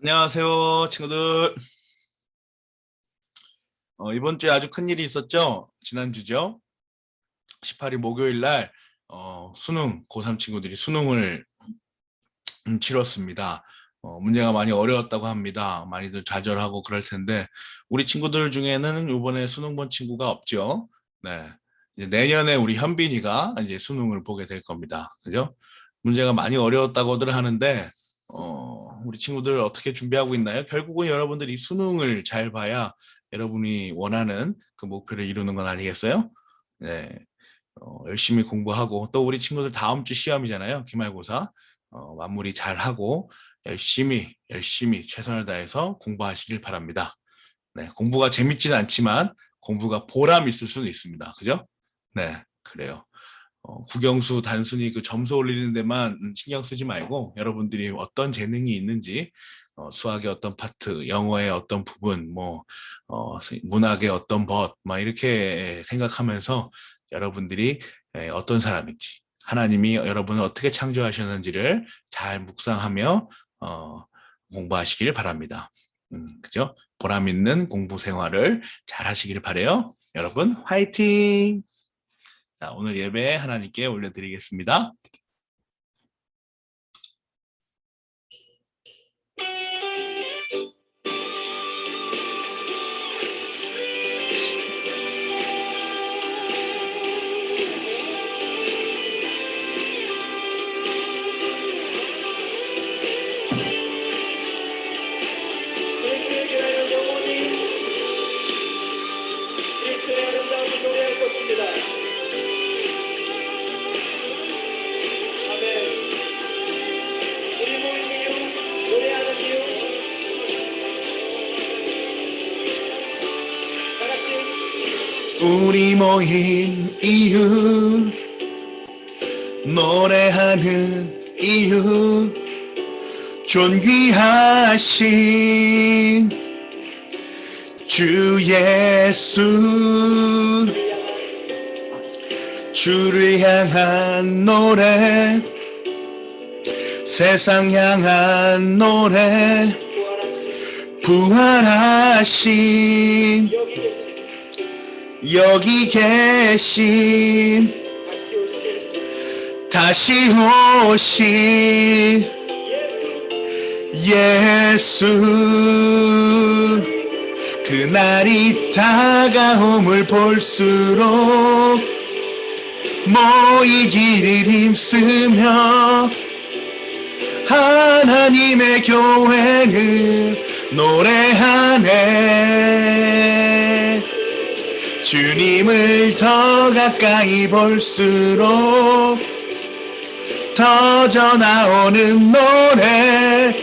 안녕하세요, 친구들. 이번 주에 아주 큰 일이 있었죠? 지난주죠? 18일 목요일 날 수능, 고3 친구들이 수능을 치렀습니다. 문제가 많이 어려웠다고 합니다. 많이들 좌절하고 그럴 텐데 우리 친구들 중에는 이번에 수능 본 친구가 없죠? 네. 이제 내년에 우리 현빈이가 이제 수능을 보게 될 겁니다. 그죠? 문제가 많이 어려웠다고들 하는데 우리 친구들 어떻게 준비하고 있나요? 결국은 여러분들이 수능을 잘 봐야 여러분이 원하는 그 목표를 이루는 건 아니겠어요? 네. 열심히 공부하고 또 우리 친구들 다음 주 시험이잖아요. 기말고사. 마무리 잘하고 열심히 최선을 다해서 공부하시길 바랍니다. 네, 공부가 재밌지는 않지만 공부가 보람 있을 수는 있습니다. 그죠? 네, 그래요. 국영수 단순히 그 점수 올리는 데만 신경 쓰지 말고 여러분들이 어떤 재능이 있는지 수학의 어떤 파트, 영어의 어떤 부분, 문학의 어떤 막 이렇게 생각하면서 여러분들이 어떤 사람인지 하나님이 여러분을 어떻게 창조하셨는지를 잘 묵상하며 공부하시길 바랍니다. 그죠? 보람 있는 공부 생활을 잘 하시길 바래요. 여러분 화이팅! 자, 오늘 예배 하나님께 올려드리겠습니다. 우리 모인 이유, 노래하는 이유, 존귀하신 주 예수, 주를 향한 노래, 세상 향한 노래, 부활하신 여기 계신 다시 오신 예수, 그날이 다가옴을 볼수록 모이기를 힘쓰며 하나님의 교회는 노래하네. 주님을 더 가까이 볼수록 터져나오는 노래,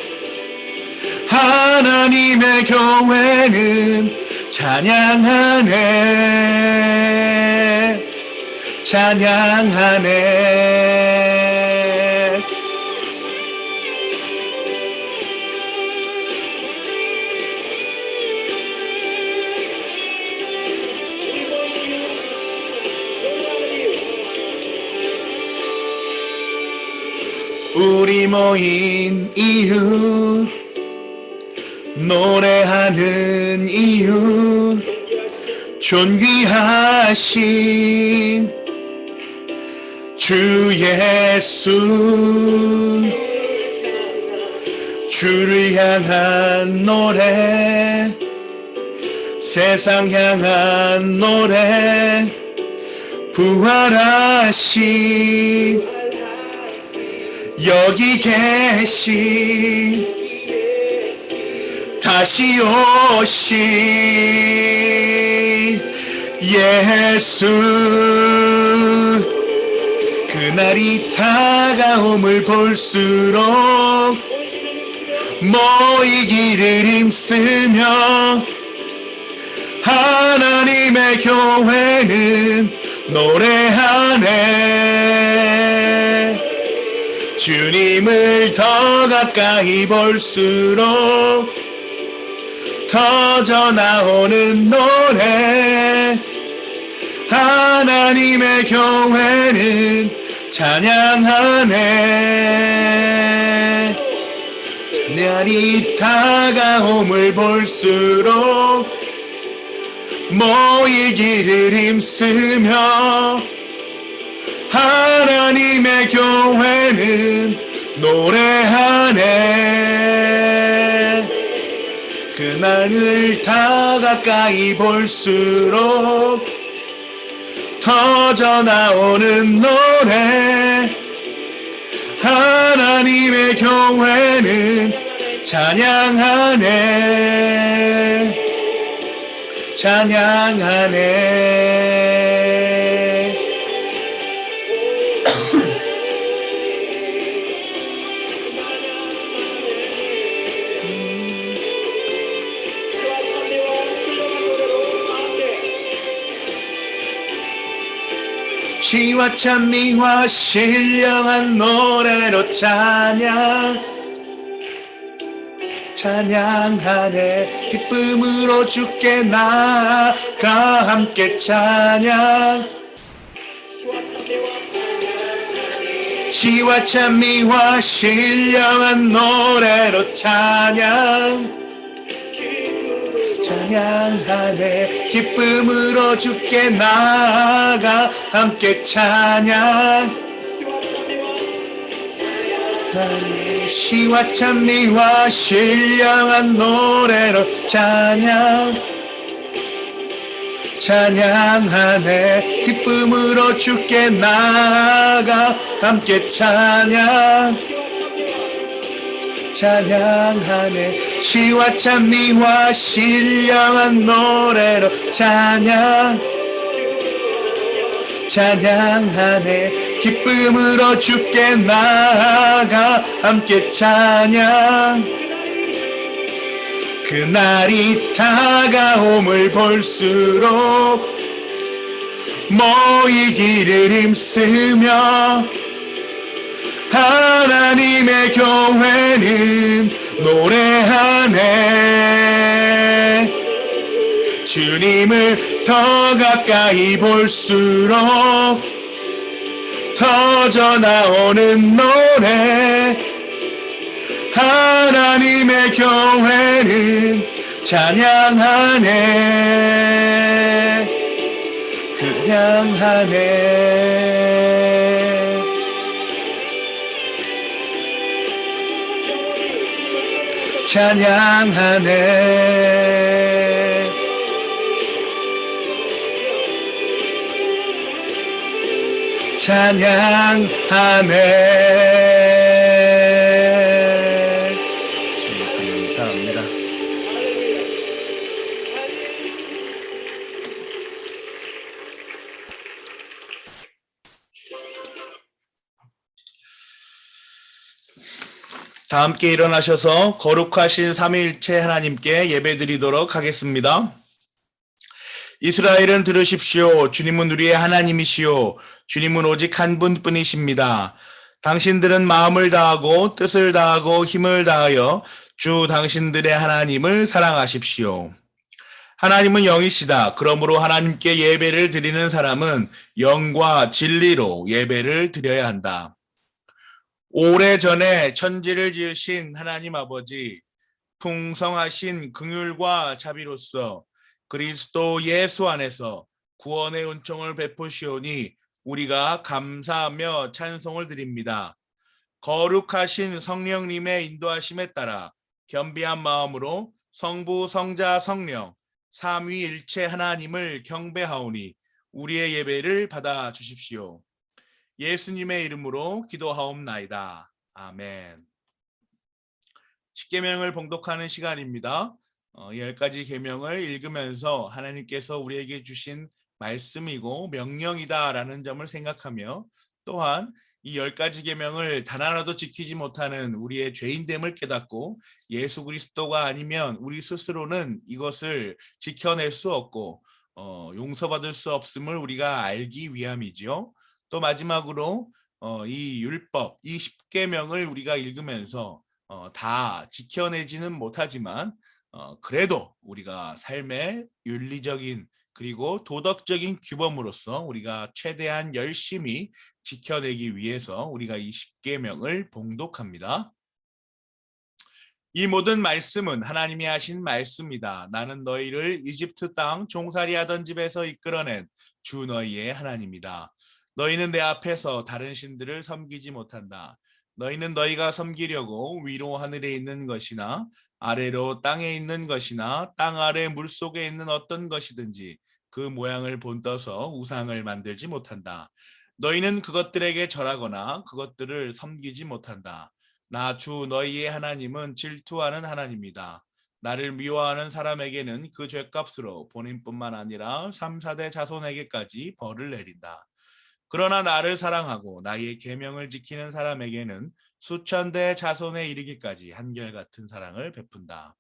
하나님의 교회는 찬양하네, 찬양하네. 우리 모인 이유, 노래하는 이유, 존귀하신 주 예수, 주를 향한 노래, 세상 향한 노래, 부활하신 여기 계신 다시 오신 예수, 그날이 다가옴을 볼수록 모이기를 힘쓰며 하나님의 교회는 노래하네. 주님을 더 가까이 볼수록 터져나오는 노래, 하나님의 교회는 찬양하네. 날이 다가옴을 볼수록 모이기를 힘쓰며 하나님의 교회는 노래하네. 그날을 다 가까이 볼수록 터져 나오는 노래. 하나님의 교회는 찬양하네. 찬양하네. 시와 찬미와 신령한 노래로 찬양하네. 기쁨으로 주께 나아가 함께 찬양. 시와 찬미와 신령한 노래로 찬양하네. 기쁨으로 주께 나아가 함께 찬양. 시와 찬미와 신령한 노래로 찬양하네. 기쁨으로 주께 나아가 함께 찬양하네. 시와 찬미와 신령한 노래로 찬양하네. 기쁨으로 주께 나아가 함께 그날이 다가옴을 볼수록 모이기를 힘쓰며 하나님의 교회는 노래하네. 주님을 더 가까이 볼수록 터져 나오는 노래. 하나님의 교회는 찬양하네. 찬양하네. 찬양하네. 찬양하네. 감사합니다. 다 함께 일어나셔서 거룩하신 삼위일체 하나님께 예배드리도록 하겠습니다. 이스라엘은 들으십시오. 주님은 우리의 하나님이시오. 주님은 오직 한 분뿐이십니다. 당신들은 마음을 다하고 뜻을 다하고 힘을 다하여 주 당신들의 하나님을 사랑하십시오. 하나님은 영이시다. 그러므로 하나님께 예배를 드리는 사람은 영과 진리로 예배를 드려야 한다. 오래전에 천지를 지으신 하나님 아버지, 풍성하신 긍휼과 자비로서 그리스도 예수 안에서 구원의 은총을 베푸시오니 우리가 감사하며 찬송을 드립니다. 거룩하신 성령님의 인도하심에 따라 겸비한 마음으로 성부, 성자, 성령 삼위일체 하나님을 경배하오니 우리의 예배를 받아 주십시오. 예수님의 이름으로 기도하옵나이다. 아멘. 십계명을 봉독하는 시간입니다. 10가지 계명을 읽으면서 하나님께서 우리에게 주신 말씀이고 명령이다라는 점을 생각하며 또한 이 10가지 계명을 단 하나도 지키지 못하는 우리의 죄인됨을 깨닫고 예수 그리스도가 아니면 우리 스스로는 이것을 지켜낼 수 없고 용서받을 수 없음을 우리가 알기 위함이죠. 또 마지막으로 이 율법, 이 10계명을 우리가 읽으면서 다 지켜내지는 못하지만 그래도 우리가 삶의 윤리적인 그리고 도덕적인 규범으로서 우리가 최대한 열심히 지켜내기 위해서 우리가 이 10계명을 봉독합니다. 이 모든 말씀은 하나님이 하신 말씀이다. 나는 너희를 이집트 땅 종살이하던 집에서 이끌어낸 주 너희의 하나님이다. 너희는 내 앞에서 다른 신들을 섬기지 못한다. 너희는 너희가 섬기려고 위로 하늘에 있는 것이나 아래로 땅에 있는 것이나 땅 아래 물속에 있는 어떤 것이든지 그 모양을 본떠서 우상을 만들지 못한다. 너희는 그것들에게 절하거나 그것들을 섬기지 못한다. 나 주 너희의 하나님은 질투하는 하나님이다. 나를 미워하는 사람에게는 그 죄값으로 본인뿐만 아니라 3, 4대 자손에게까지 벌을 내린다. 그러나 나를 사랑하고 나의 계명을 지키는 사람에게는 수천 대 자손에 이르기까지 한결같은 사랑을 베푼다.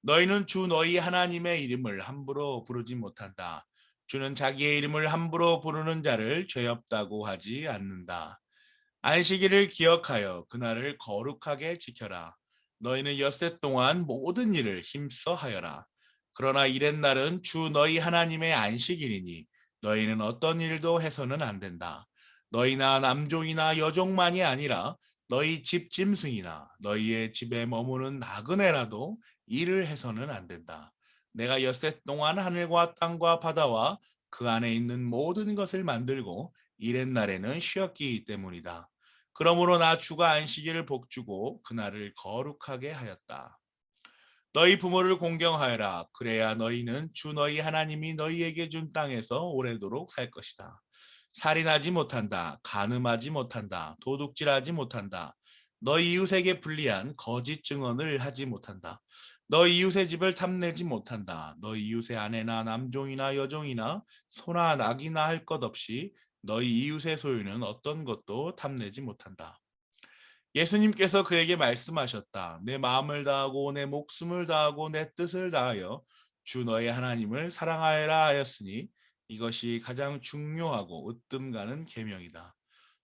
너희는 주 너희 하나님의 이름을 함부로 부르지 못한다. 주는 자기의 이름을 함부로 부르는 자를 죄 없다고 하지 않는다. 안식일을 기억하여 그날을 거룩하게 지켜라. 너희는 엿새 동안 모든 일을 힘써 하여라. 그러나 이렛날은 주 너희 하나님의 안식일이니 너희는 어떤 일도 해서는 안 된다. 너희나 남종이나 여종만이 아니라 너희 집 짐승이나 너희의 집에 머무는 나그네라도 일을 해서는 안 된다. 내가 엿새 동안 하늘과 땅과 바다와 그 안에 있는 모든 것을 만들고 이렛날에는 쉬었기 때문이다. 그러므로 나 주가 안식일을 복주고 그날을 거룩하게 하였다. 너희 부모를 공경하여라. 그래야 너희는 주 너희 하나님이 너희에게 준 땅에서 오래도록 살 것이다. 살인하지 못한다. 간음하지 못한다. 도둑질하지 못한다. 너희 이웃에게 불리한 거짓 증언을 하지 못한다. 너희 이웃의 집을 탐내지 못한다. 너희 이웃의 아내나 남종이나 여종이나 소나 낙이나 할 것 없이 너희 이웃의 소유는 어떤 것도 탐내지 못한다. 예수님께서 그에게 말씀하셨다. 내 마음을 다하고 내 목숨을 다하고 내 뜻을 다하여 주 너의 하나님을 사랑하여라 하였으니 이것이 가장 중요하고 으뜸 가는 계명이다.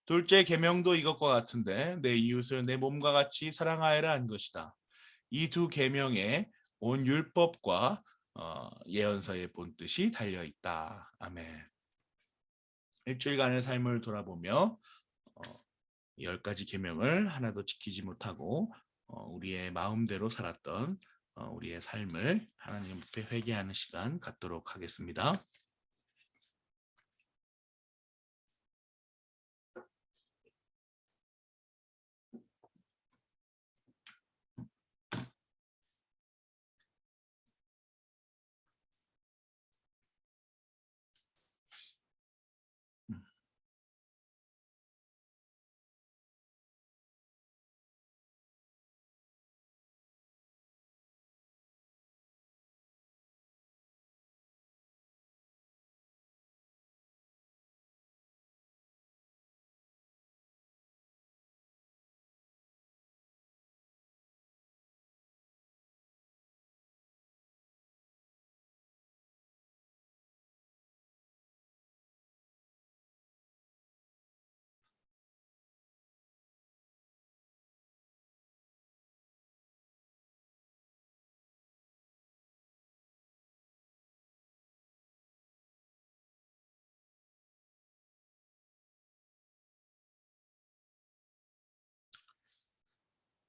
둘째 계명도 이것과 같은데 내 이웃을 내 몸과 같이 사랑하여라 한 것이다. 이 두 계명에 온 율법과 예언서의 본뜻이 달려 있다. 아멘. 일주일간의 삶을 돌아보며 10가지 계명을 하나도 지키지 못하고 우리의 마음대로 살았던 우리의 삶을 하나님 앞에 회개하는 시간 갖도록 하겠습니다.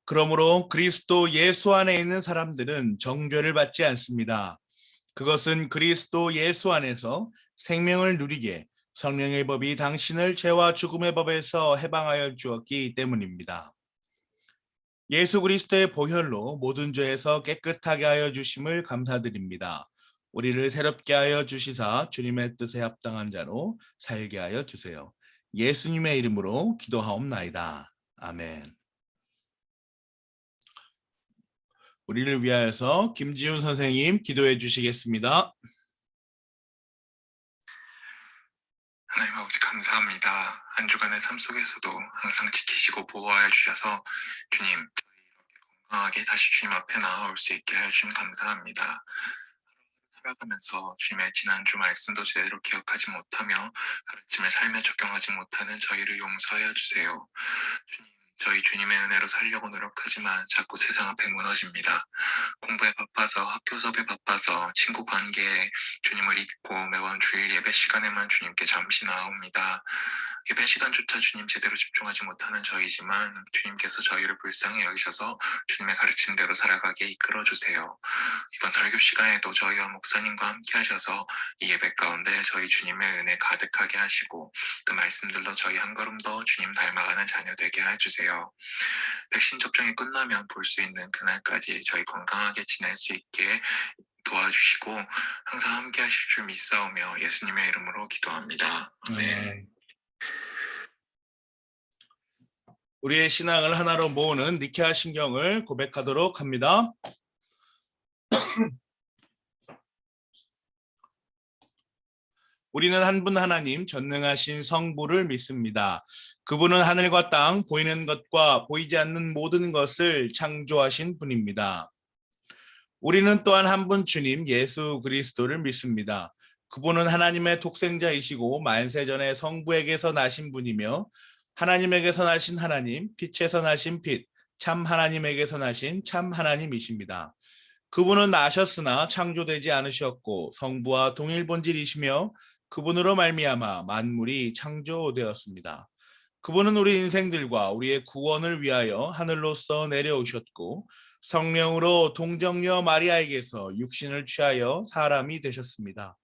그러므로 그리스도 예수 안에 있는 사람들은 정죄를 받지 않습니다. 그것은 그리스도 예수 안에서 생명을 누리게 성령의 법이 당신을 죄와 죽음의 법에서 해방하여 주었기 때문입니다. 예수 그리스도의 보혈로 모든 죄에서 깨끗하게 하여 주심을 감사드립니다. 우리를 새롭게 하여 주시사 주님의 뜻에 합당한 자로 살게 하여 주세요. 예수님의 이름으로 기도하옵나이다. 아멘. 우리를 위하여서 김지훈 선생님 기도해 주시겠습니다. 하나님 아버지 감사합니다. 한 주간의 삶 속에서도 항상 지키시고 보호하여 주셔서 주님, 저희 이렇게 건강하게 다시 주님 앞에 나아올 수 있게 하여 주님 감사합니다. 살아가면서 주님의 지난주 말씀도 제대로 기억하지 못하며 가르침을 삶에 적용하지 못하는 저희를 용서하여 주세요. 주님, 저희 주님의 은혜로 살려고 노력하지만 자꾸 세상 앞에 무너집니다. 공부에 바빠서 학교 수업에 바빠서 친구 관계에 주님을 잊고 매번 주일 예배 시간에만 주님께 잠시 나옵니다. 예배 시간조차 주님 제대로 집중하지 못하는 저희지만 주님께서 저희를 불쌍히 여기셔서 주님의 가르침대로 살아가게 이끌어 주세요. 이번 설교 시간에도 저희와 목사님과 함께 하셔서 이 예배 가운데 저희 주님의 은혜 가득하게 하시고 그 말씀들로 저희 한 걸음 더 주님 닮아가는 자녀 되게 해주세요. 백신 접종이 끝나면 볼 수 있는 그날까지 저희 건강하게 지낼 수 있게 도와주시고 항상 함께 하실 줄 믿사오며 예수님의 이름으로 기도합니다. 아멘. 우리의 신앙을 하나로 모으는 니케아 신경을 고백하도록 합니다. 우리는 한 분 하나님 전능하신 성부를 믿습니다. 그분은 하늘과 땅, 보이는 것과 보이지 않는 모든 것을 창조하신 분입니다. 우리는 또한 한 분 주님 예수 그리스도를 믿습니다. 그분은 하나님의 독생자이시고 만세전에 성부에게서 나신 분이며 하나님에게서 나신 하나님, 빛에서 나신 빛, 참 하나님에게서 나신 참 하나님이십니다. 그분은 나셨으나 창조되지 않으셨고 성부와 동일 본질이시며 그분으로 말미암아 만물이 창조되었습니다. 그분은 우리 인생들과 우리의 구원을 위하여 하늘로서 내려오셨고 성령으로 동정녀 마리아에게서 육신을 취하여 사람이 되셨습니다.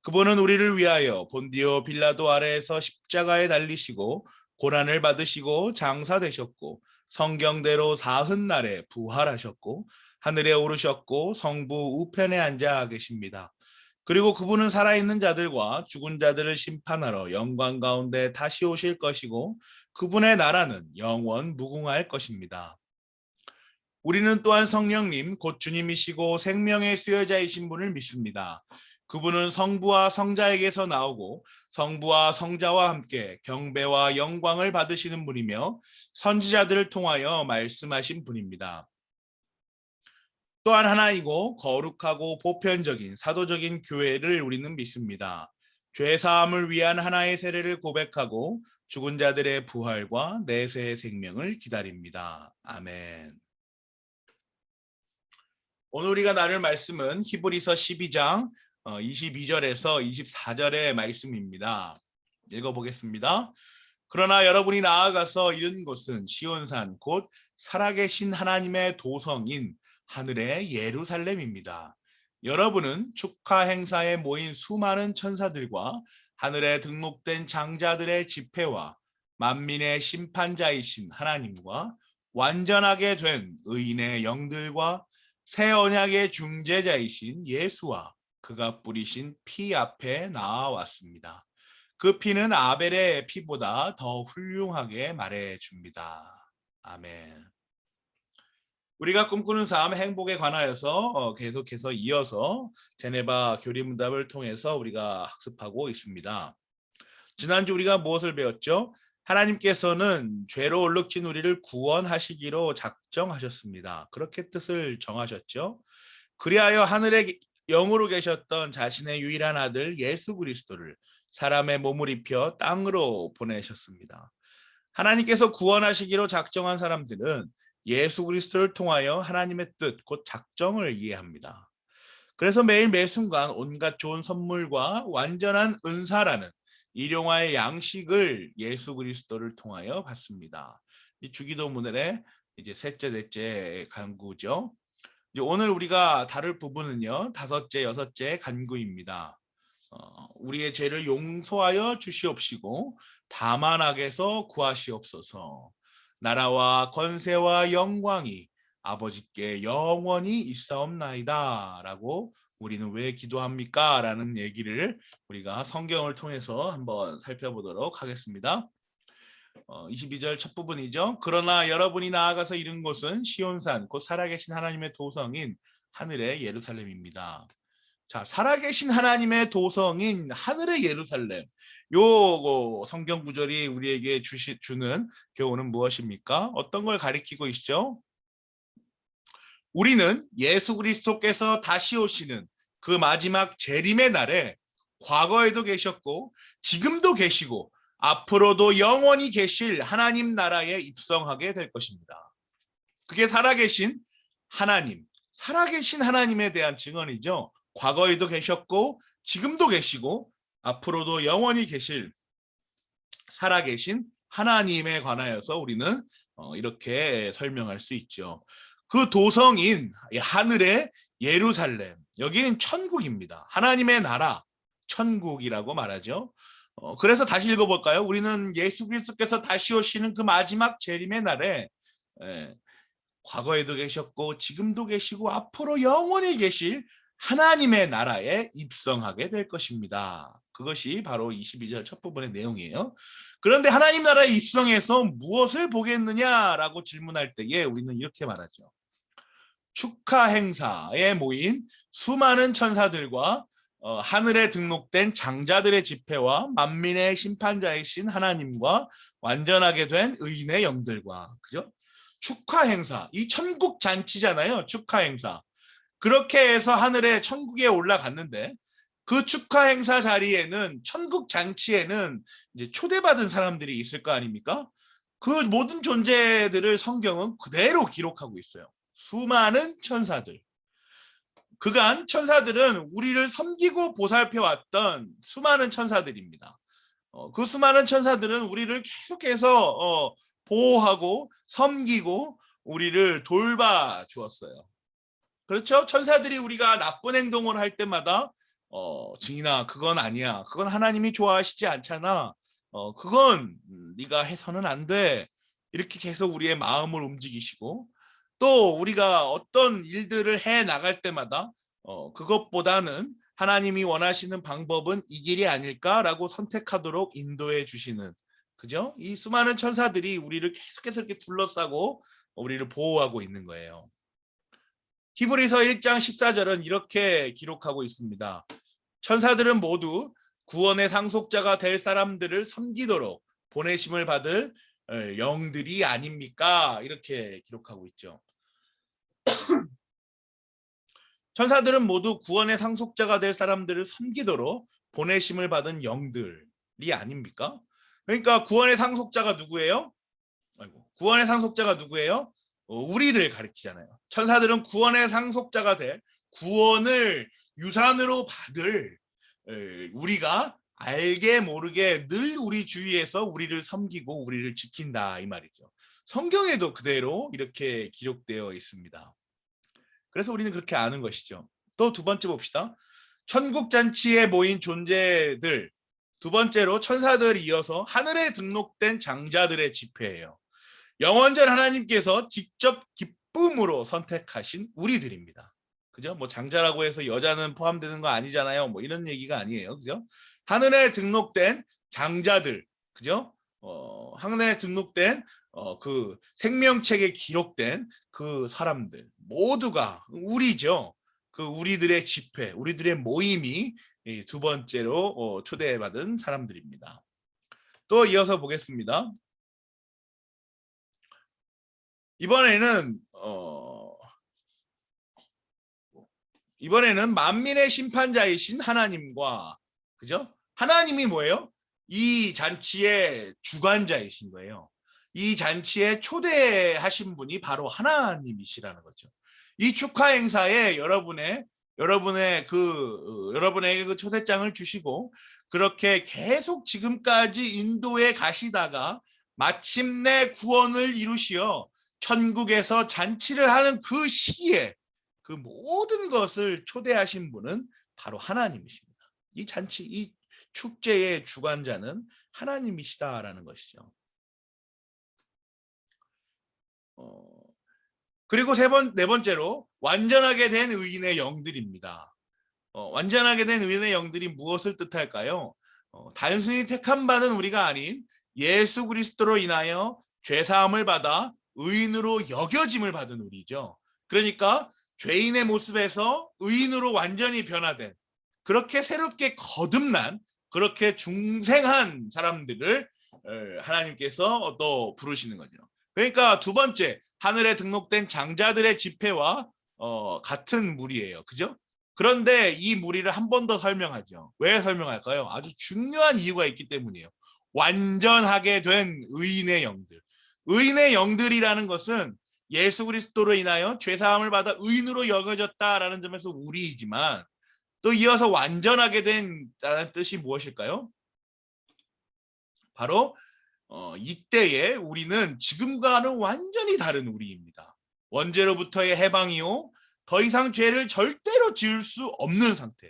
그분은 우리를 위하여 본디오 빌라도 아래에서 십자가에 달리시고 고난을 받으시고 장사되셨고 성경대로 사흔날에 부활하셨고 하늘에 오르셨고 성부 우편에 앉아 계십니다. 그리고 그분은 살아있는 자들과 죽은 자들을 심판하러 영광 가운데 다시 오실 것이고 그분의 나라는 영원 무궁할 것입니다. 우리는 또한 성령님 곧 주님이시고 생명의 수여자이신 분을 믿습니다. 그분은 성부와 성자에게서 나오고 성부와 성자와 함께 경배와 영광을 받으시는 분이며 선지자들을 통하여 말씀하신 분입니다. 또한 하나이고 거룩하고 보편적인 사도적인 교회를 우리는 믿습니다. 죄사함을 위한 하나의 세례를 고백하고 죽은 자들의 부활과 내세의 생명을 기다립니다. 아멘. 오늘 우리가 나눌 말씀은 히브리서 12장 22절에서 24절의 말씀입니다. 읽어보겠습니다. 그러나 여러분이 나아가서 이른 곳은 시온산 곧 살아계신 하나님의 도성인 하늘의 예루살렘입니다. 여러분은 축하 행사에 모인 수많은 천사들과 하늘에 등록된 장자들의 집회와 만민의 심판자이신 하나님과 완전하게 된 의인의 영들과 새 언약의 중재자이신 예수와 그가 뿌리신 피 앞에 나아왔습니다. 그 피는 아벨의 피보다 더 훌륭하게 말해줍니다. 아멘. 우리가 꿈꾸는 삶 행복에 관하여서 계속해서 이어서 제네바 교리문답을 통해서 우리가 학습하고 있습니다. 지난주 우리가 무엇을 배웠죠? 하나님께서는 죄로 얼룩진 우리를 구원하시기로 작정하셨습니다. 그렇게 뜻을 정하셨죠. 그리하여 하늘에 영으로 계셨던 자신의 유일한 아들 예수 그리스도를 사람의 몸을 입혀 땅으로 보내셨습니다. 하나님께서 구원하시기로 작정한 사람들은 예수 그리스도를 통하여 하나님의 뜻, 곧 작정을 이해합니다. 그래서 매일 매순간 온갖 좋은 선물과 완전한 은사라는 일용화의 양식을 예수 그리스도를 통하여 받습니다. 이 주기도문의 이제 셋째, 넷째 간구죠. 이제 오늘 우리가 다룰 부분은요, 다섯째, 여섯째 간구입니다. 우리의 죄를 용서하여 주시옵시고 다만 악에서 구하시옵소서. 나라와 권세와 영광이 아버지께 영원히 있사옵나이다 라고 우리는 왜 기도합니까? 라는 얘기를 우리가 성경을 통해서 한번 살펴보도록 하겠습니다. 22절 첫 부분이죠. 그러나 여러분이 나아가서 이른 곳은 시온산 곧 살아계신 하나님의 도성인 하늘의 예루살렘입니다. 자, 살아계신 하나님의 도성인 하늘의 예루살렘. 요 성경 구절이 우리에게 주는 교훈은 무엇입니까? 어떤 걸 가리키고 있죠? 우리는 예수 그리스도께서 다시 오시는 그 마지막 재림의 날에 과거에도 계셨고 지금도 계시고 앞으로도 영원히 계실 하나님 나라에 입성하게 될 것입니다. 그게 살아계신 하나님, 살아계신 하나님에 대한 증언이죠. 과거에도 계셨고 지금도 계시고 앞으로도 영원히 계실 살아계신 하나님에 관하여서 우리는 이렇게 설명할 수 있죠. 그 도성인 하늘의 예루살렘, 여기는 천국입니다. 하나님의 나라, 천국이라고 말하죠. 그래서 다시 읽어볼까요? 우리는 예수 그리스도께서 다시 오시는 그 마지막 재림의 날에 과거에도 계셨고 지금도 계시고 앞으로 영원히 계실 하나님의 나라에 입성하게 될 것입니다. 그것이 바로 22절 첫 부분의 내용이에요. 그런데 하나님 나라에 입성해서 무엇을 보겠느냐라고 질문할 때에 우리는 이렇게 말하죠. 축하 행사에 모인 수많은 천사들과 하늘에 등록된 장자들의 집회와 만민의 심판자이신 하나님과 완전하게 된 의인의 영들과, 그죠? 축하 행사, 이 천국 잔치잖아요. 축하 행사. 그렇게 해서 하늘에 천국에 올라갔는데 그 축하 행사 자리에는, 천국 잔치에는 이제 초대받은 사람들이 있을 거 아닙니까? 그 모든 존재들을 성경은 그대로 기록하고 있어요. 수많은 천사들. 그간 천사들은 우리를 섬기고 보살펴왔던 수많은 천사들입니다. 그 수많은 천사들은 우리를 계속해서 보호하고 섬기고 우리를 돌봐 주었어요. 그렇죠? 천사들이 우리가 나쁜 행동을 할 때마다 증인아, 그건 아니야. 그건 하나님이 좋아하시지 않잖아. 그건 네가 해서는 안 돼. 이렇게 계속 우리의 마음을 움직이시고, 또 우리가 어떤 일들을 해 나갈 때마다 그것보다는 하나님이 원하시는 방법은 이 길이 아닐까라고 선택하도록 인도해 주시는, 그죠? 이 수많은 천사들이 우리를 계속해서 이렇게 둘러싸고 우리를 보호하고 있는 거예요. 히브리서 1장 14절은 이렇게 기록하고 있습니다. 천사들은 모두 구원의 상속자가 될 사람들을 섬기도록 보내심을 받을 영들이 아닙니까? 이렇게 기록하고 있죠. 천사들은 모두 구원의 상속자가 될 사람들을 섬기도록 보내심을 받은 영들이 아닙니까? 그러니까 구원의 상속자가 누구예요? 구원의 상속자가 누구예요? 우리를 가리키잖아요. 천사들은 구원의 상속자가 될, 구원을 유산으로 받을, 우리가 알게 모르게 늘 우리 주위에서 우리를 섬기고 우리를 지킨다, 이 말이죠. 성경에도 그대로 이렇게 기록되어 있습니다. 그래서 우리는 그렇게 아는 것이죠. 또 두 번째 봅시다. 천국 잔치에 모인 존재들, 두 번째로 천사들 이어서 하늘에 등록된 장자들의 집회예요. 영원전 하나님께서 직접 기쁨으로 선택하신 우리들입니다. 그죠? 뭐 장자라고 해서 여자는 포함되는 거 아니잖아요. 뭐 이런 얘기가 아니에요. 그죠? 하늘에 등록된 장자들, 그죠? 하늘에 등록된 그 생명책에 기록된 그 사람들 모두가 우리죠. 그 우리들의 집회, 우리들의 모임이 두 번째로 초대받은 사람들입니다. 또 이어서 보겠습니다. 이번에는 만민의 심판자이신 하나님과, 그죠? 하나님이 뭐예요? 이 잔치의 주관자이신 거예요. 이 잔치에 초대하신 분이 바로 하나님이시라는 거죠. 이 축하 행사에 여러분에게 그 초대장을 주시고 그렇게 계속 지금까지 인도에 가시다가 마침내 구원을 이루시어 천국에서 잔치를 하는 그 시기에 그 모든 것을 초대하신 분은 바로 하나님이십니다. 이 잔치, 이 축제의 주관자는 하나님이시다라는 것이죠. 그리고 네 번째로 완전하게 된 의인의 영들입니다. 완전하게 된 의인의 영들이 무엇을 뜻할까요? 단순히 택함 받은 우리가 아닌 예수 그리스도로 인하여 죄사함을 받아 의인으로 여겨짐을 받은 우리죠. 그러니까 죄인의 모습에서 의인으로 완전히 변화된, 그렇게 새롭게 거듭난, 그렇게 중생한 사람들을 하나님께서 또 부르시는 거죠. 그러니까 두 번째, 하늘에 등록된 장자들의 집회와 같은 무리예요. 그죠? 그런데 이 무리를 한 번 더 설명하죠. 왜 설명할까요? 아주 중요한 이유가 있기 때문이에요. 완전하게 된 의인의 영들. 의인의 영들이라는 것은 예수 그리스도로 인하여 죄사함을 받아 의인으로 여겨졌다라는 점에서 우리이지만, 또 이어서 완전하게 된다는 뜻이 무엇일까요? 바로 이때에 우리는 지금과는 완전히 다른 우리입니다. 원죄로부터의 해방이요, 더 이상 죄를 절대로 지을 수 없는 상태,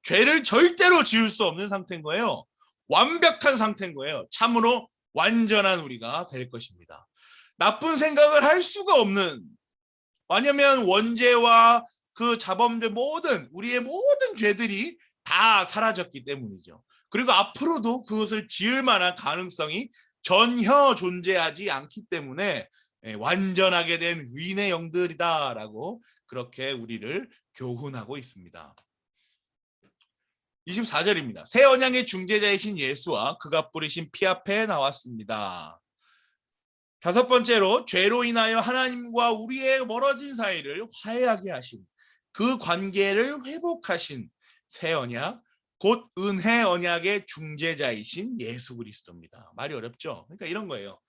죄를 절대로 지을 수 없는 상태인 거예요. 완벽한 상태인 거예요. 참으로 완전한 우리가 될 것입니다. 나쁜 생각을 할 수가 없는, 왜냐하면 원죄와 그 자범죄 우리의 모든 죄들이 다 사라졌기 때문이죠. 그리고 앞으로도 그것을 지을 만한 가능성이 전혀 존재하지 않기 때문에 완전하게 된 의인의 영들이다라고 그렇게 우리를 교훈하고 있습니다. 24절입니다. 새 언약의 중재자이신 예수와 그가 뿌리신 피 앞에 나왔습니다. 다섯 번째로, 죄로 인하여 하나님과 우리의 멀어진 사이를 화해하게 하신, 그 관계를 회복하신 새 언약, 곧 은혜 언약의 중재자이신 예수 그리스도입니다. 말이 어렵죠? 그러니까 이런 거예요.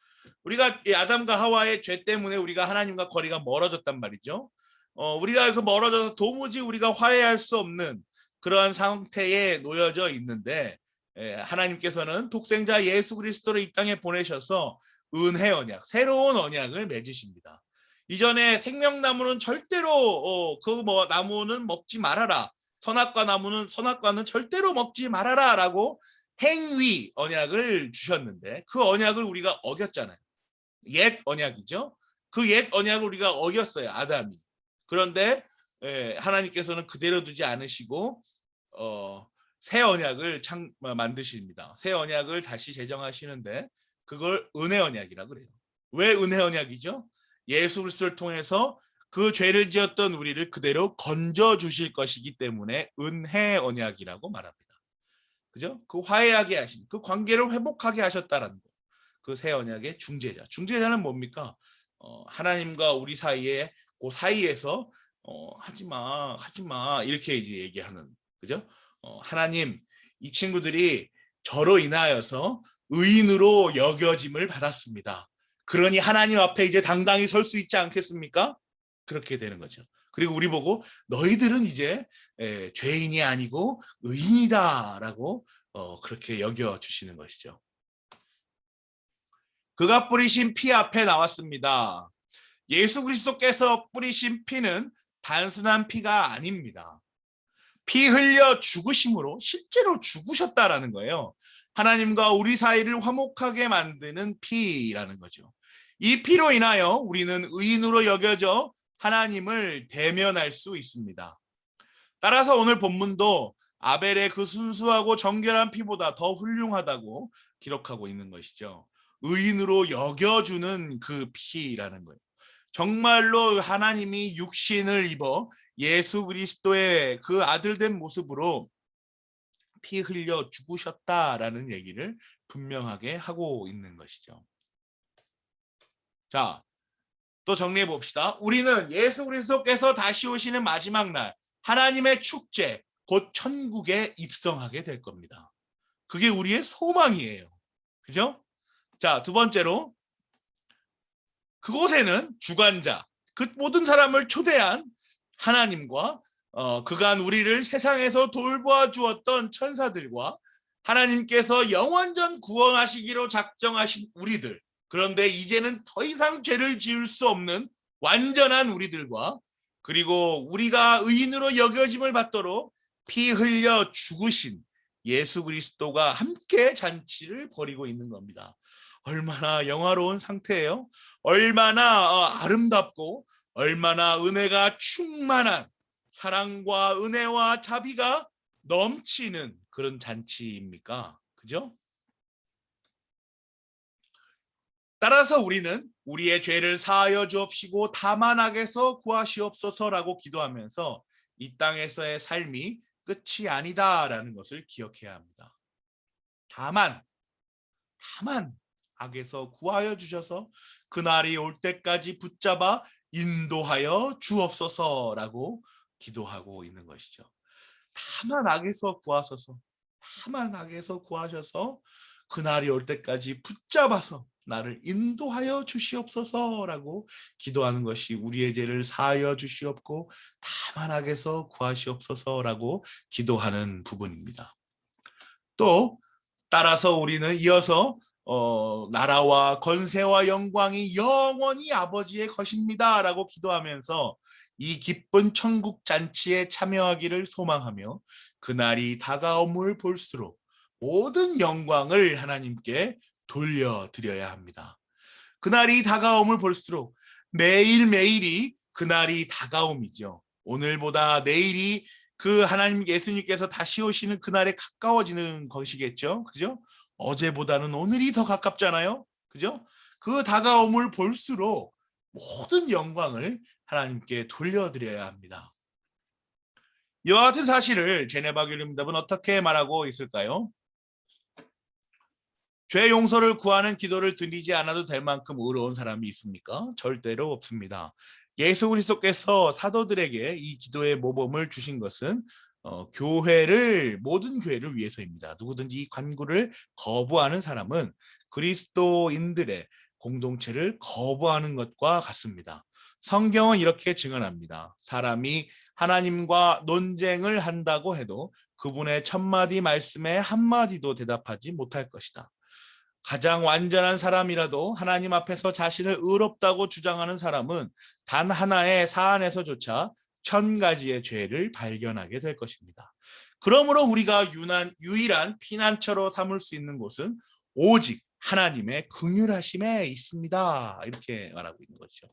우리가 아담과 하와의 죄 때문에 우리가 하나님과 거리가 멀어졌단 말이죠. 우리가 그 멀어져서 도무지 우리가 화해할 수 없는 그러한 상태에 놓여져 있는데, 하나님께서는 독생자 예수 그리스도를 이 땅에 보내셔서 은혜 언약, 새로운 언약을 맺으십니다. 이전에 생명나무는 절대로 나무는 먹지 말아라, 선악과는 절대로 먹지 말아라라고 행위 언약을 주셨는데, 그 언약을 우리가 어겼잖아요. 옛 언약이죠. 그 옛 언약을 우리가 어겼어요, 아담이. 그런데 하나님께서는 그대로 두지 않으시고 새 언약을 만드십니다. 새 언약을 다시 제정하시는데 그걸 은혜 언약이라고 그래요. 왜 은혜 언약이죠? 예수 그리스도를 통해서 그 죄를 지었던 우리를 그대로 건져 주실 것이기 때문에 은혜 언약이라고 말합니다. 그죠? 그 화해하게 하신, 그 관계를 회복하게 하셨다라는 거. 그 새 언약의 중재자. 중재자는 뭡니까? 하나님과 우리 사이에, 그 사이에서 하지마 이렇게 이제 얘기하는, 그죠? 하나님, 이 친구들이 저로 인하여서 의인으로 여겨짐을 받았습니다. 그러니 하나님 앞에 이제 당당히 설 수 있지 않겠습니까? 그렇게 되는 거죠. 그리고 우리 보고 너희들은 이제 죄인이 아니고 의인이다라고 그렇게 여겨주시는 것이죠. 그가 뿌리신 피 앞에 나왔습니다. 예수 그리스도께서 뿌리신 피는 단순한 피가 아닙니다. 피 흘려 죽으심으로 실제로 죽으셨다라는 거예요. 하나님과 우리 사이를 화목하게 만드는 피라는 거죠. 이 피로 인하여 우리는 의인으로 여겨져 하나님을 대면할 수 있습니다. 따라서 오늘 본문도 아벨의 그 순수하고 정결한 피보다 더 훌륭하다고 기록하고 있는 것이죠. 의인으로 여겨주는 그 피라는 거예요. 정말로 하나님이 육신을 입어 예수 그리스도의 그 아들된 모습으로 피 흘려 죽으셨다라는 얘기를 분명하게 하고 있는 것이죠. 자, 또 정리해 봅시다. 우리는 예수 그리스도께서 다시 오시는 마지막 날 하나님의 축제, 곧 천국에 입성하게 될 겁니다. 그게 우리의 소망이에요. 그죠? 자, 두 번째로, 그곳에는 주관자, 그 모든 사람을 초대한 하나님과 그간 우리를 세상에서 돌보아 주었던 천사들과 하나님께서 영원전 구원하시기로 작정하신 우리들, 그런데 이제는 더 이상 죄를 지을 수 없는 완전한 우리들과, 그리고 우리가 의인으로 여겨짐을 받도록 피 흘려 죽으신 예수 그리스도가 함께 잔치를 벌이고 있는 겁니다. 얼마나 영화로운 상태예요. 얼마나 아름답고 얼마나 은혜가 충만한, 사랑과 은혜와 자비가 넘치는 그런 잔치입니까? 그죠? 따라서 우리는 우리의 죄를 사하여 주옵시고 다만 악에서 구하시옵소서라고 기도하면서 이 땅에서의 삶이 끝이 아니다라는 것을 기억해야 합니다. 다만 악에서 구하여 주셔서 그날이 올 때까지 붙잡아 인도하여 주옵소서라고 기도하고 있는 것이죠. 다만 악에서 구하셔서 그날이 올 때까지 붙잡아서 나를 인도하여 주시옵소서라고 기도하는 것이 우리의 죄를 사하여 주시옵고 다만 악에서 구하시옵소서라고 기도하는 부분입니다. 또 따라서 우리는 이어서 나라와 권세와 영광이 영원히 아버지의 것입니다라고 기도하면서 이 기쁜 천국 잔치에 참여하기를 소망하며 그날이 다가옴을 볼수록 모든 영광을 하나님께 돌려드려야 합니다. 그날이 다가옴을 볼수록 매일매일이 그날이 다가옴이죠. 오늘보다 내일이 그 하나님 예수님께서 다시 오시는 그날에 가까워지는 것이겠죠. 그죠? 어제보다는 오늘이 더 가깝잖아요. 그죠? 그 다가옴을 볼수록 모든 영광을 하나님께 돌려드려야 합니다. 이와 같은 사실을 제네바 교리문답은 어떻게 말하고 있을까요? 죄 용서를 구하는 기도를 드리지 않아도 될 만큼 의로운 사람이 있습니까? 절대로 없습니다. 예수 그리스도께서 사도들에게 이 기도의 모범을 주신 것은 모든 교회를 위해서입니다. 누구든지 이 간구를 거부하는 사람은 그리스도인들의 공동체를 거부하는 것과 같습니다. 성경은 이렇게 증언합니다. 사람이 하나님과 논쟁을 한다고 해도 그분의 천마디 말씀에 한마디도 대답하지 못할 것이다. 가장 완전한 사람이라도 하나님 앞에서 자신을 의롭다고 주장하는 사람은 단 하나의 사안에서조차 1000가지의 죄를 발견하게 될 것입니다. 그러므로 우리가 유일한 피난처로 삼을 수 있는 곳은 오직 하나님의 긍휼하심에 있습니다. 이렇게 말하고 있는 거죠.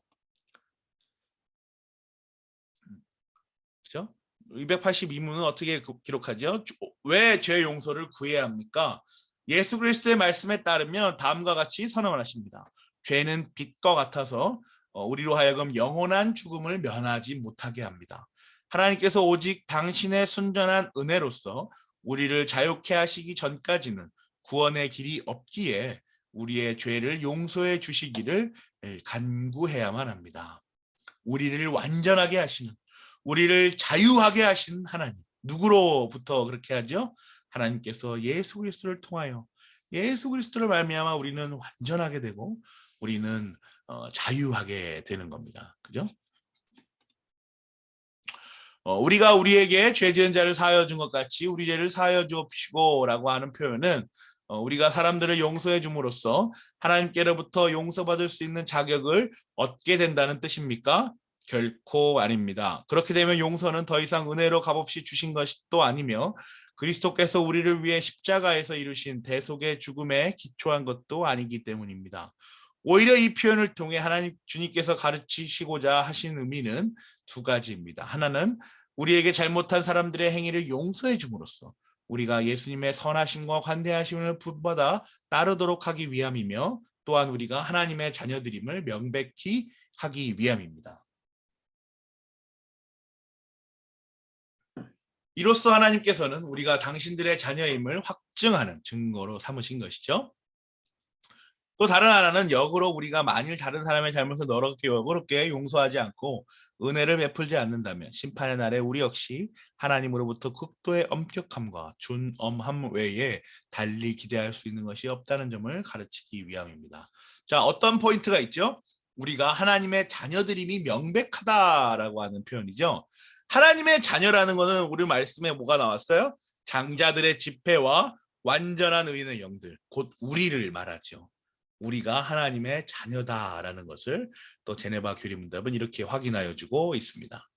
그렇죠? 282문은 어떻게 기록하죠? 왜 죄 용서를 구해야 합니까? 예수 그리스도의 말씀에 따르면 다음과 같이 선언을 하십니다. 죄는 빛과 같아서 우리로 하여금 영원한 죽음을 면하지 못하게 합니다. 하나님께서 오직 당신의 순전한 은혜로서 우리를 자유케 하시기 전까지는 구원의 길이 없기에 우리의 죄를 용서해 주시기를 간구해야만 합니다. 우리를 완전하게 하시는, 우리를 자유하게 하신 하나님, 누구로부터 그렇게 하죠? 하나님께서 예수 그리스도를 통하여 예수 그리스도를 말미암아 우리는 완전하게 되고 우리는 자유하게 되는 겁니다. 그죠? 우리가 우리에게 죄 지은 자를 사하여 준 것 같이 우리 죄를 사하여 주옵시고라고 하는 표현은 우리가 사람들을 용서해 줌으로써 하나님께로부터 용서받을 수 있는 자격을 얻게 된다는 뜻입니까? 결코 아닙니다. 그렇게 되면 용서는 더 이상 은혜로 값없이 주신 것이 또 아니며 그리스도께서 우리를 위해 십자가에서 이루신 대속의 죽음에 기초한 것도 아니기 때문입니다. 오히려 이 표현을 통해 하나님 주님께서 가르치시고자 하신 의미는 두 가지입니다. 하나는 우리에게 잘못한 사람들의 행위를 용서해 줌으로써 우리가 예수님의 선하심과 관대하심을 본받아 따르도록 하기 위함이며, 또한 우리가 하나님의 자녀들임을 명백히 하기 위함입니다. 이로써 하나님께서는 우리가 당신들의 자녀임을 확증하는 증거로 삼으신 것이죠. 또 다른 하나는 역으로 우리가 만일 다른 사람의 잘못을 너그럽게 용서하지 않고 은혜를 베풀지 않는다면 심판의 날에 우리 역시 하나님으로부터 극도의 엄격함과 준엄함 외에 달리 기대할 수 있는 것이 없다는 점을 가르치기 위함입니다. 자, 어떤 포인트가 있죠? 우리가 하나님의 자녀들임이 명백하다라고 하는 표현이죠. 하나님의 자녀라는 것은 우리 말씀에 뭐가 나왔어요? 장자들의 집회와 완전한 의인의 영들, 곧 우리를 말하죠. 우리가 하나님의 자녀다라는 것을 또 제네바 교리문답은 이렇게 확인하여 주고 있습니다.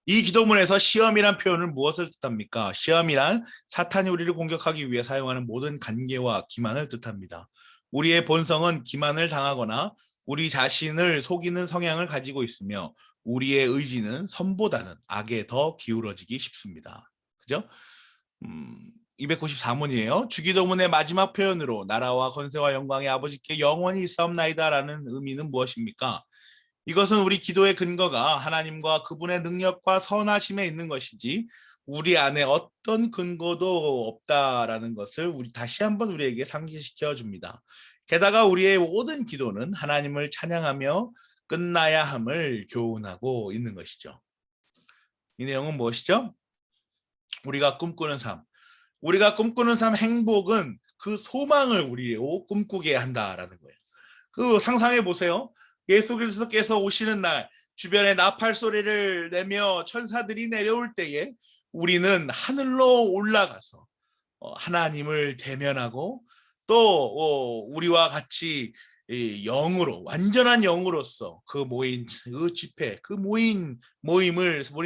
이 기도문에서 시험이란 표현을 무엇을 뜻합니까? 시험이란 사탄이 우리를 공격하기 위해 사용하는 모든 간계와 기만을 뜻합니다. 우리의 본성은 기만을 당하거나 우리 자신을 속이는 성향을 가지고 있으며 우리의 의지는 선보다는 악에 더 기울어지기 쉽습니다. 그죠? 294문이에요. 주기도문의 마지막 표현으로 나라와 권세와 영광의 아버지께 영원히 있사옵나이다라는 의미는 무엇입니까? 이것은 우리 기도의 근거가 하나님과 그분의 능력과 선하심에 있는 것이지 우리 안에 어떤 근거도 없다라는 것을 다시 한번 우리에게 상기시켜 줍니다. 게다가 우리의 모든 기도는 하나님을 찬양하며 끝나야 함을 교훈하고 있는 것이죠. 이 내용은 무엇이죠? 우리가 꿈꾸는 삶. 우리가 꿈꾸는 삶, 행복은 그 소망을 우리로 꿈꾸게 한다라는 거예요. 그 상상해 보세요. 예수 그리스도께서 오시는 날 주변에 나팔 소리를 내며 천사들이 내려올 때에 우리는 하늘로 올라가서 하나님을 대면하고 또 우리와 같이 이 영으로 완전한 영으로서 그 모인 그 집회 그 모인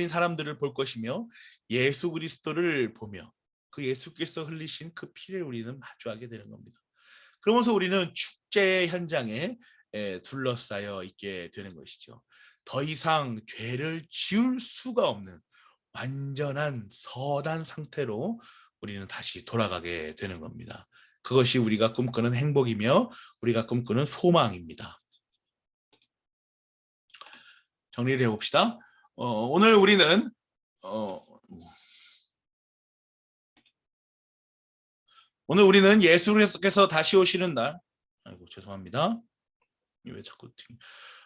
사람들을 볼 것이며 예수 그리스도를 보며 그 예수께서 흘리신 그 피를 우리는 마주하게 되는 겁니다. 그러면서 우리는 축제 현장에 둘러싸여 있게 되는 것이죠. 더 이상 죄를 지을 수가 없는 완전한 서단 상태로 우리는 다시 돌아가게 되는 겁니다. 그것이 우리가 꿈꾸는 행복이며 우리가 꿈꾸는 소망입니다. 정리를 해봅시다. 오늘 우리는 예수 그리스도께서 다시 오시는 날, 아이고 죄송합니다. 왜 자꾸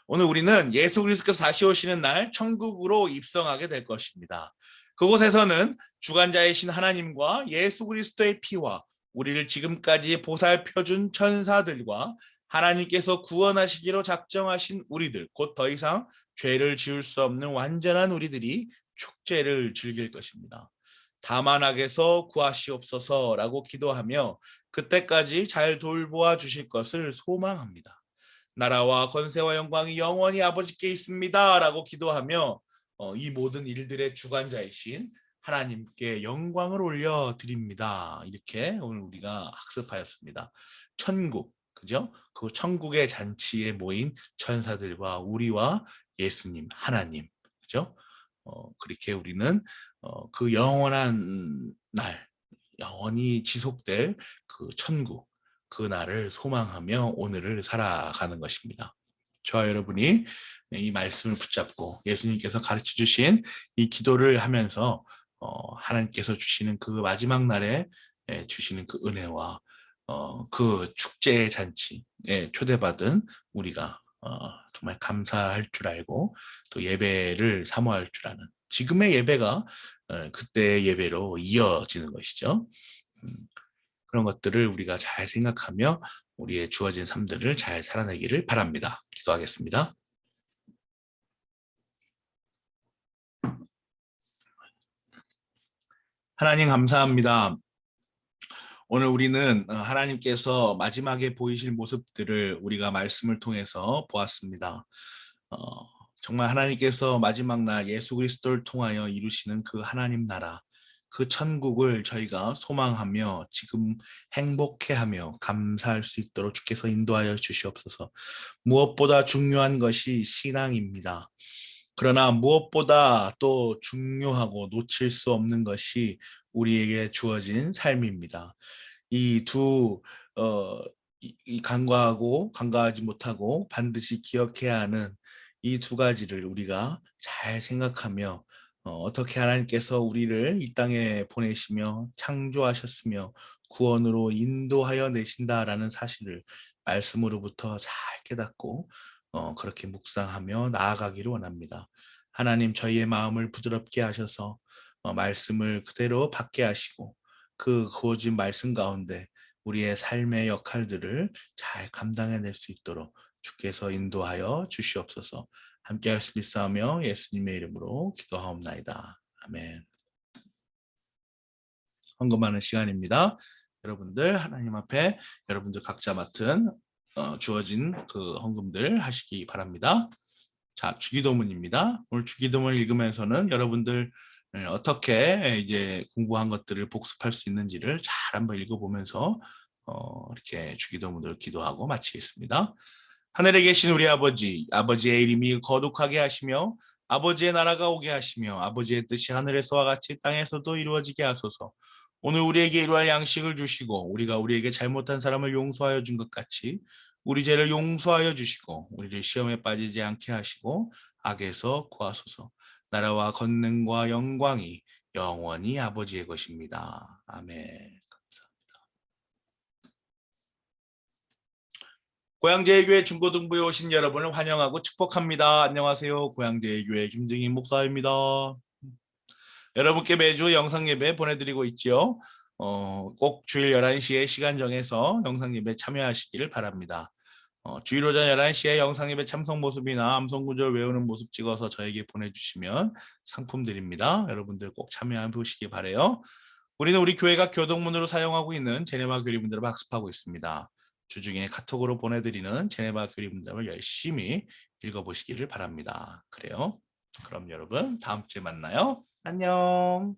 오늘 우리는 예수 그리스도께서 다시 오시는 날 천국으로 입성하게 될 것입니다. 그곳에서는 주관자이신 하나님과 예수 그리스도의 피와 우리를 지금까지 보살펴준 천사들과 하나님께서 구원하시기로 작정하신 우리들, 곧 더 이상 죄를 지을 수 없는 완전한 우리들이 축제를 즐길 것입니다. 다만 악에서 구하시옵소서라고 기도하며 그때까지 잘 돌보아 주실 것을 소망합니다. 나라와 권세와 영광이 영원히 아버지께 있습니다 라고 기도하며 이 모든 일들의 주관자이신 하나님께 영광을 올려드립니다. 이렇게 오늘 우리가 학습하였습니다. 천국, 그죠? 그 천국의 잔치에 모인 천사들과 우리와 예수님, 하나님, 그죠? 그렇게 우리는 그 영원한 날, 영원히 지속될 그 천국, 그 날을 소망하며 오늘을 살아가는 것입니다. 저와 여러분이 이 말씀을 붙잡고 예수님께서 가르쳐 주신 이 기도를 하면서 하나님께서 주시는 그 마지막 날에 주시는 그 은혜와 그 축제의 잔치에 초대받은 우리가 정말 감사할 줄 알고 또 예배를 사모할 줄 아는 지금의 예배가 그때의 예배로 이어지는 것이죠. 그런 것들을 우리가 잘 생각하며 우리의 주어진 삶들을 잘 살아내기를 바랍니다. 기도하겠습니다. 하나님 감사합니다. 오늘 우리는 하나님께서 마지막에 보이실 모습들을 우리가 말씀을 통해서 보았습니다. 정말 하나님께서 마지막 날 예수 그리스도를 통하여 이루시는 그 하나님 나라, 그 천국을 저희가 소망하며 지금 행복해하며 감사할 수 있도록 주께서 인도하여 주시옵소서. 무엇보다 중요한 것이 신앙입니다. 그러나 무엇보다 또 중요하고 놓칠 수 없는 것이 우리에게 주어진 삶입니다. 이두 간과하고 간과하지 못하고 반드시 기억해야 하는 이 두 가지를 우리가 잘 생각하며 어떻게 하나님께서 우리를 이 땅에 보내시며 창조하셨으며 구원으로 인도하여 내신다라는 사실을 말씀으로부터 잘 깨닫고 그렇게 묵상하며 나아가기를 원합니다. 하나님 저희의 마음을 부드럽게 하셔서 말씀을 그대로 받게 하시고 그 구워진 말씀 가운데 우리의 삶의 역할들을 잘 감당해낼 수 있도록 주께서 인도하여 주시옵소서. 함께 할 수 있사오며 예수님의 이름으로 기도하옵나이다. 아멘. 헌금하는 시간입니다. 여러분들 하나님 앞에 여러분들 각자 맡은 주어진 그 헌금들 하시기 바랍니다. 자, 주기도문입니다. 오늘 주기도문을 읽으면서는 여러분들 어떻게 이제 공부한 것들을 복습할 수 있는지를 잘 한번 읽어보면서 이렇게 주기도문을 기도하고 마치겠습니다. 하늘에 계신 우리 아버지, 아버지의 이름이 거룩하게 하시며 아버지의 나라가 오게 하시며 아버지의 뜻이 하늘에서와 같이 땅에서도 이루어지게 하소서. 오늘 우리에게 일용할 양식을 주시고 우리가 우리에게 잘못한 사람을 용서하여 준 것 같이 우리 죄를 용서하여 주시고 우리를 시험에 빠지지 않게 하시고 악에서 구하소서. 나라와 권능과 영광이 영원히 아버지의 것입니다. 아멘. 고양제일교회 중고등부에 오신 여러분을 환영하고 축복합니다. 안녕하세요. 고양제일교회 김증인 목사입니다. 여러분께 매주 영상예배 보내드리고 있지요. 꼭 주일 11시에 시간 정해서 영상예배 참여하시기를 바랍니다. 주일 오전 11시에 영상예배 참석 모습이나 암송구절 외우는 모습 찍어서 저에게 보내주시면 상품 드립니다. 여러분들 꼭 참여해 보시기 바라요. 우리는 우리 교회가 교동문으로 사용하고 있는 제네바 교리문답을 학습하고 있습니다. 주중에 카톡으로 보내드리는 제네바 교리문답을 열심히 읽어보시기를 바랍니다. 그래요? 그럼 여러분 다음 주에 만나요. 안녕.